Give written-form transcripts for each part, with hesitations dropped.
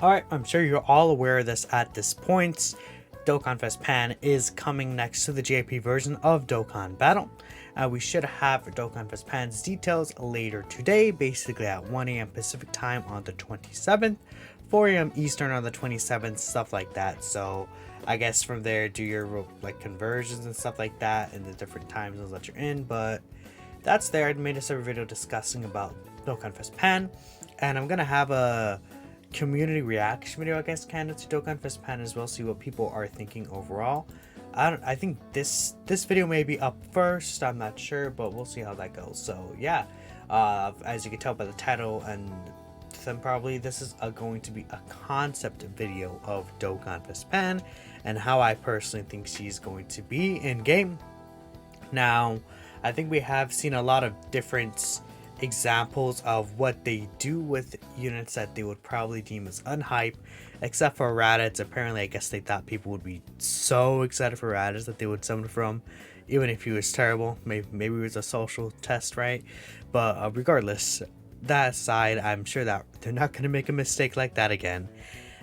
Alright, I'm sure you're all aware of this at this point. Dokkanfest Pan is coming next to the JP version of Dokkan Battle. We should have Dokkanfest Pan's details later today, basically at 1 a.m. Pacific time on the 27th, 4 a.m. Eastern on the 27th, stuff like that. So I guess from there, do your like conversions and stuff like that in the different time zones that you're in. But that's there. I made a separate video discussing about Dokkanfest Pan, and I'm gonna have a community reaction video, I guess, kind of to Dokkanfest Pan as well, see what people are thinking overall. I think this video may be up first, I'm not sure, but we'll see how that goes. So yeah, as you can tell by the title, and then probably this is going to be a concept video of Dokkanfest Pan and how I personally think she's going to be in game. Now, I think we have seen a lot of different examples of what they do with units that they would probably deem as unhype, except for Raditz. Apparently, I guess they thought people would be so excited for Raditz that they would summon from, even if he was terrible. Maybe it was a social test, right? But regardless, that aside, I'm sure that they're not going to make a mistake like that again.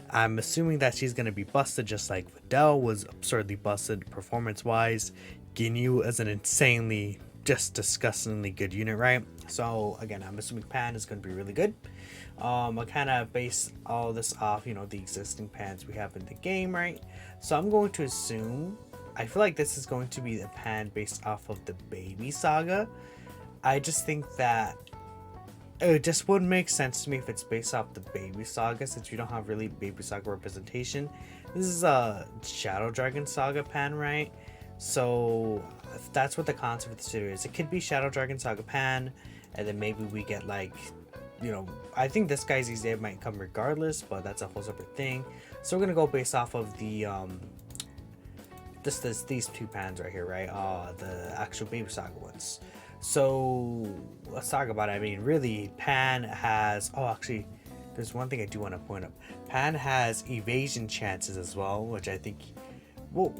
I'm assuming that she's going to be busted just like Videl was absurdly busted performance-wise. Ginyu is an insanely, just disgustingly good unit, right? So again, I'm assuming Pan is going to be really good. I kind of base all this off, the existing Pans we have in the game, right? So I'm going to assume, I feel like this is going to be the Pan based off of the Baby Saga. I just think that it just wouldn't make sense to me if it's based off the Baby Saga, since we don't have really Baby Saga representation. This is a Shadow Dragon Saga Pan, right? So that's what the concept of the studio is. It could be Shadow Dragon Saga Pan, and then maybe we get like, I think this guy's easy might come regardless, but that's a whole separate thing. So we're gonna go based off of the these two pans right here, right? The actual Baby Saga ones. So let's talk about it. I mean, really, Pan has. Oh, actually, there's one thing I do want to point out. Pan has evasion chances as well, which I think. Well,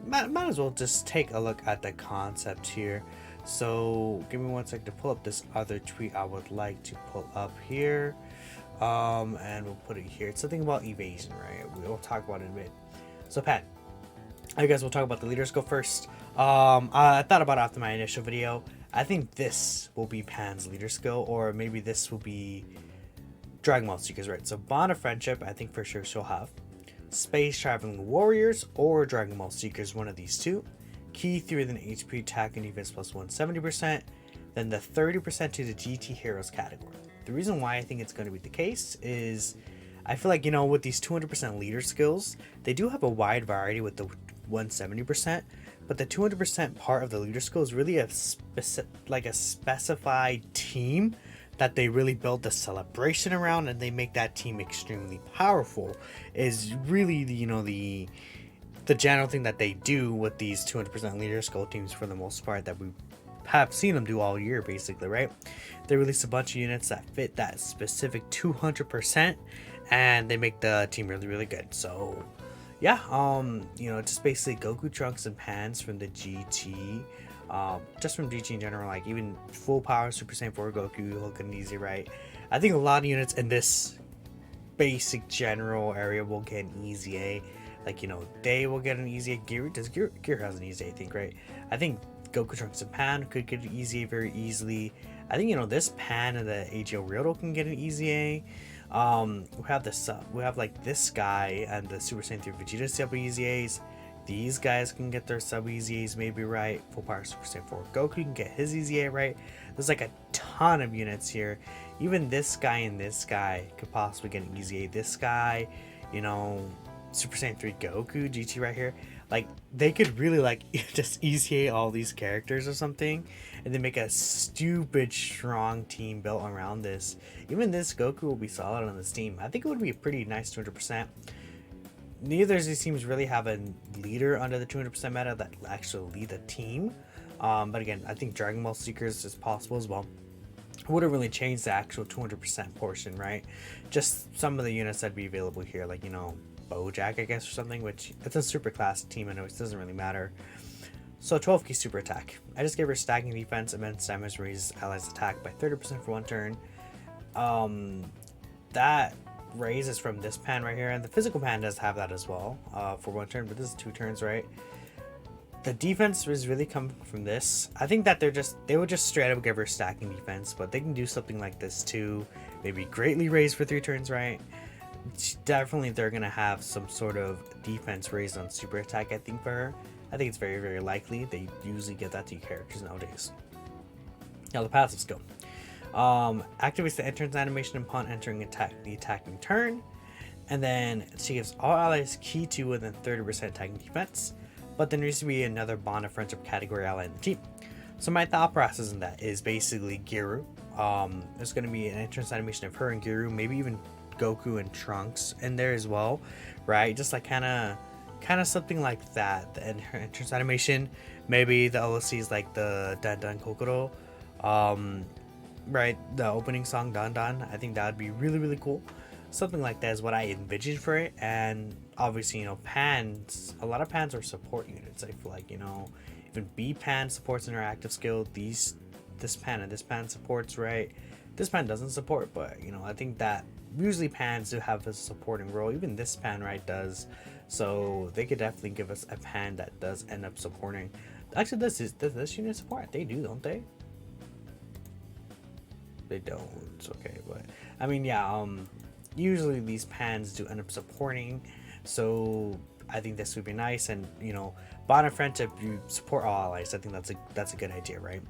might as well just take a look at the concept here. So give me one sec to pull up this other tweet I would like to pull up here, and we'll put it here. It's something about evasion, right? We'll talk about it in a bit. So Pan, I guess we'll talk about the leader skill first. I thought about it after my initial video. I think this will be Pan's leader skill, or maybe this will be Dragon Ball Seekers, right? So Bond of Friendship, I think for sure she'll have. Space Traveling Warriors or Dragon Ball Seekers, one of these two. Key 3 than HP attack and defense plus 170%. Then the 30% to the GT Heroes category. The reason why I think it's going to be the case is I feel like, with these 200% leader skills, they do have a wide variety with the 170%, but the 200% part of the leader skill is really a specified team that they really build the celebration around, and they make that team extremely powerful. Is really the general thing that they do with these 200% leader skill teams for the most part that we have seen them do all year, basically, right? They release a bunch of units that fit that specific 200%, and they make the team really, really good. So yeah, just basically Goku, Trunks, and Pans from the GT. Just from GT in general, like even full power Super Saiyan 4 Goku looking easy, right? I think a lot of units in this basic general area will get an easy A. Like, they will get an easy A. Gear has an easy A, I think, right? I think Goku, Trunks, and Pan could get an easy A very easily. I think, this Pan and the AGO Ryoto can get an easy A. We have this, we have like this guy and the Super Saiyan 3 Vegeta sub easy A's. These guys can get their sub easy A's maybe right. Full power Super Saiyan 4 Goku can get his easy A right. There's like a ton of units here. Even this guy and this guy could possibly get an easy A. This guy, Super Saiyan 3 Goku GT right here. Like, they could really like just easy A all these characters or something, and then make a stupid strong team built around this. Even this Goku will be solid on this team. I think it would be a pretty nice 200%. Neither of these teams really have a leader under the 200% meta that actually lead a team. But again, I think Dragon Ball Seekers is possible as well. Wouldn't really change the actual 200% portion, right? Just some of the units that'd be available here, like, Bojack, I guess, or something, which it's a super class team, I know it doesn't really matter. So 12 key super attack. I just gave her stacking defense, immense damage, raises allies attack by 30% for one turn. That raise is from this pan right here, and the physical pan does have that as well for 1 turn, but this is 2 turns, right? The defense is really coming from this. I think that they would just straight up give her stacking defense, but they can do something like this too. Maybe greatly raise for 3 turns, right? Definitely they're gonna have some sort of defense raised on super attack, I think, for her. I think it's very, very likely. They usually get that to characters nowadays. Now the passive skill. Activates the entrance animation upon entering the attacking turn. And then she gives all allies key to within 30% attacking defense. But there needs to be another bond of friendship category ally in the team. So my thought process in that is basically Giru. There's going to be an entrance animation of her and Giru, maybe even Goku and Trunks in there as well, right? Just like kind of something like that. The entrance animation, maybe the OSC is like the Dan Dan Kokoro, right? The opening song Dan Dan. I think that would be really, really cool. Something like that is what I envisioned for it. And obviously, pans, a lot of pans are support units. I feel like, even B pan supports interactive skill. This pan and this pan supports, right? This pan doesn't support, but I think that usually pans do have a supporting role. Even this pan, right, does. So they could definitely give us a pan that does end up supporting. Actually, does this unit support? They do, don't they? They don't. It's okay, but I mean, yeah. Usually these pans do end up supporting, so I think this would be nice. And bond of friendship, you support all allies. I think that's a good idea, right?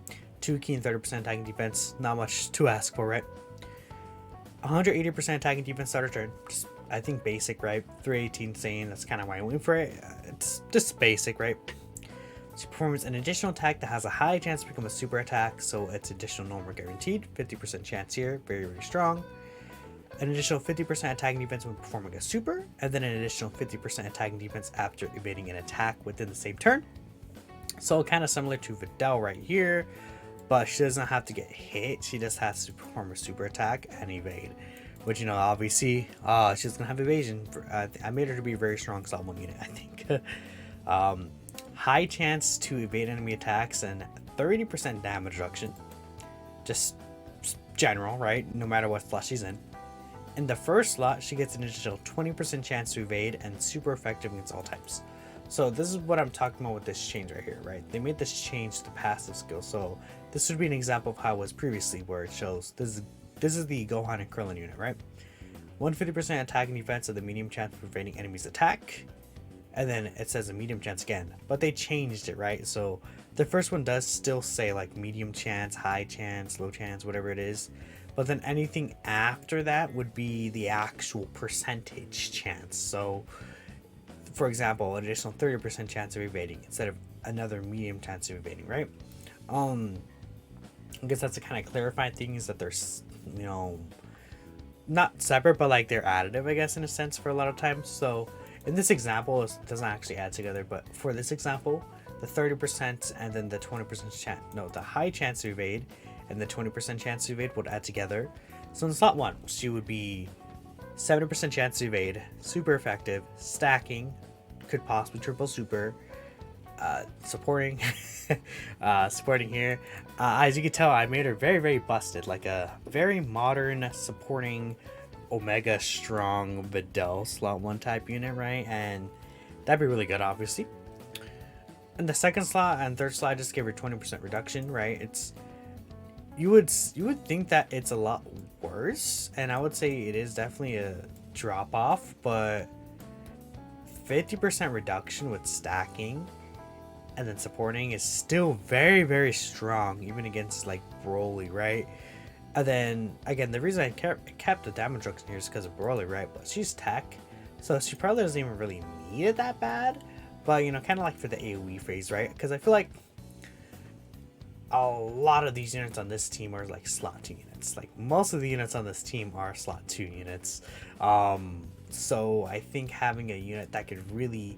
2 key and 30% attacking defense, not much to ask for, right? 180% attacking defense starter turn, just, I think basic, right? 318 saying that's kind of why I went for it. It's just basic, right? She performs an additional attack that has a high chance to become a super attack, so it's additional normal guaranteed. 50% chance here, very, very strong. An additional 50% attacking defense when performing a super, and then an additional 50% attacking defense after evading an attack within the same turn. So kind of similar to Videl right here, but she doesn't have to get hit. She just has to perform a super attack and evade, which obviously she's gonna have evasion. I made her to be a very strong slot 1 unit, I think. High chance to evade enemy attacks and 30% damage reduction. Just general, right? No matter what slot she's in. In the first slot, she gets an additional 20% chance to evade and super effective against all types. So this is what I'm talking about with this change right here, right? They made this change to passive skill. So this would be an example of how it was previously, where it shows this is the Gohan and Krillin unit, right? 150% attack and defense of the medium chance of preventing enemies attack. And then it says a medium chance again, but they changed it, right? So the first one does still say like medium chance, high chance, low chance, whatever it is. But then anything after that would be the actual percentage chance. So, for example, an additional 30% chance of evading instead of another medium chance of evading, right? I guess that's the kind of clarifying thing, is that they're, not separate, but like they're additive, I guess, in a sense, for a lot of times. So, in this example, it doesn't actually add together, but for this example, the 30% and then the 20% chance, the high chance to evade and the 20% chance to evade would add together. So in slot 1, she would be 70% chance to evade, super effective, stacking, could possibly triple super, supporting, supporting here. As you can tell, I made her very, very busted, like a very modern supporting Omega strong Videl slot 1 type unit, right? And that'd be really good, obviously. And the second slot and third slot just give her 20% reduction, right? It's you would think that it's a lot worse, and I would say it is definitely a drop off, but 50% reduction with stacking and then supporting is still very, very strong, even against like Broly, right? And then again, the reason I kept the damage reduction here is because of Broly, right? But she's tech, so she probably doesn't even really need it that bad. But kind of like for the AoE phase, right? Because I feel like a lot of these units on this team are like slot 2 units. Like most of the units on this team are slot 2 units. So I think having a unit that could really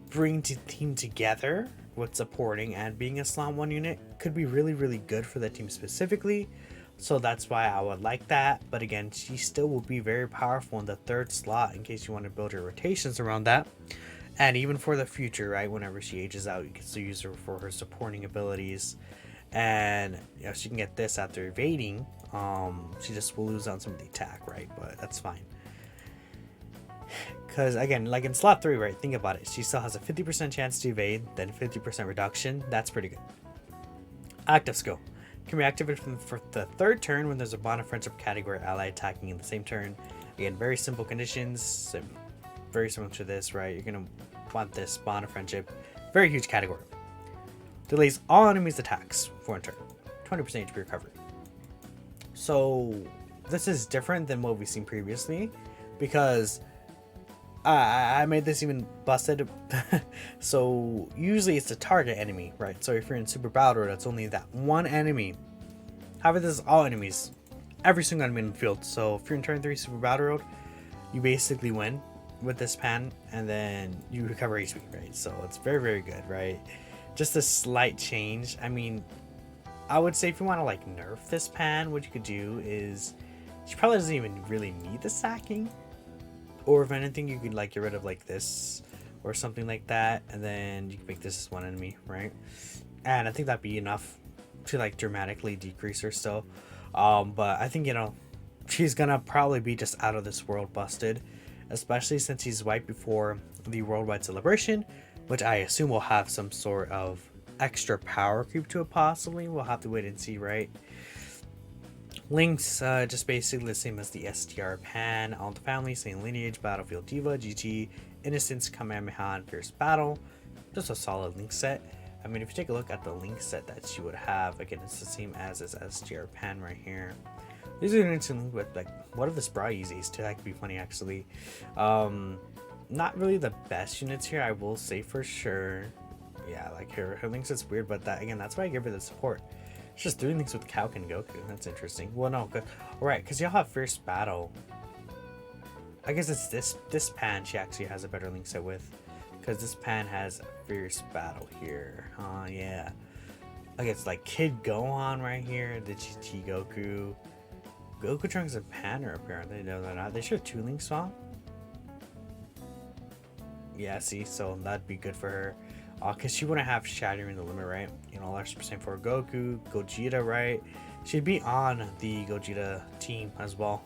bring the team together with supporting and being a slot 1 unit could be really, really good for the team specifically. So that's why I would like that. But again, she still will be very powerful in the third slot in case you want to build your rotations around that. And even for the future, right? Whenever she ages out, you can still use her for her supporting abilities. And she can get this after evading. She just will lose on some of the attack, right? But that's fine. Because again, like in slot 3, right? Think about it. She still has a 50% chance to evade, then 50% reduction. That's pretty good. Active skill can be activated for the 3rd turn when there's a bond of friendship category ally attacking in the same turn. Again, very simple conditions, so very similar to this, right? You're gonna want this bond of friendship. Very huge category. Delays all enemies' attacks for 1 turn. 20% HP recovery. So this is different than what we've seen previously, because I made this even busted. So usually it's a target enemy, right? So if you're in Super Battle, that's only that one enemy. However, this is all enemies, every single enemy in the field. So if you're in turn 3 Super Battle Road, you basically win with this pan, and then you recover HP, right? So it's very, very good, right? Just a slight change. I mean, I would say if you want to like nerf this pan, what you could do is she probably doesn't even really need the sacking. Or if anything, you could like get rid of like this or something like that, and then you can make this as one enemy, right? And I think that'd be enough to like dramatically decrease her still. But I think, you know, she's gonna probably be just out of this world busted, especially since she's wiped before the worldwide celebration, which I assume will have some sort of extra power creep to it possibly. We'll have to wait and see, right? Links, just basically the same as the STR pan, all the family, same lineage, Battlefield Diva, GG, Innocence, Kamehameha, and Fierce Battle. Just a solid link set. I mean, if you take a look at the link set that she would have, again, it's the same as this STR pan right here. These are interesting link with, like, what if this bra Yeezys too? That could be funny, actually. Not really the best units here, I will say for sure. Yeah, like her links is weird, but that, again, that's why I give her the support. It's just doing things with Kauk and Goku. That's interesting. Well, no, alright, because y'all have Fierce Battle. I guess it's this pan she actually has a better link set with, because this pan has Fierce Battle here. Yeah. Like it's like Kid Gohan right here, the GT Goku. Goku Trunks and Pan are apparently, no, they're not. They should have 2 links on. Yeah, see, so that'd be good for her. Because she wouldn't have Shattering the Limit, right? You know, last percent for Goku, Gogeta, right? She'd be on the Gogeta team as well.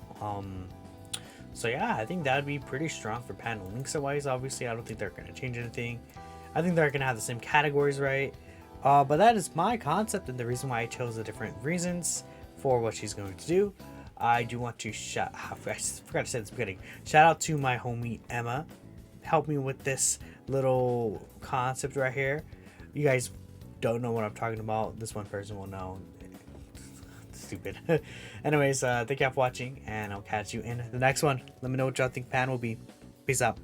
So yeah, I think that'd be pretty strong for Pan. Links wise, obviously, I don't think they're gonna change anything. I think they're gonna have the same categories, right? But that is my concept and the reason why I chose the different reasons for what she's going to do. I do want to I forgot to say this at the beginning. Shout out to my homie Emma. Help me with this little concept right here. You guys don't know what I'm talking about. This one person will know. Stupid. Anyways, thank you for watching, and I'll catch you in the next one. Let me know what y'all think Pan will be. Peace out.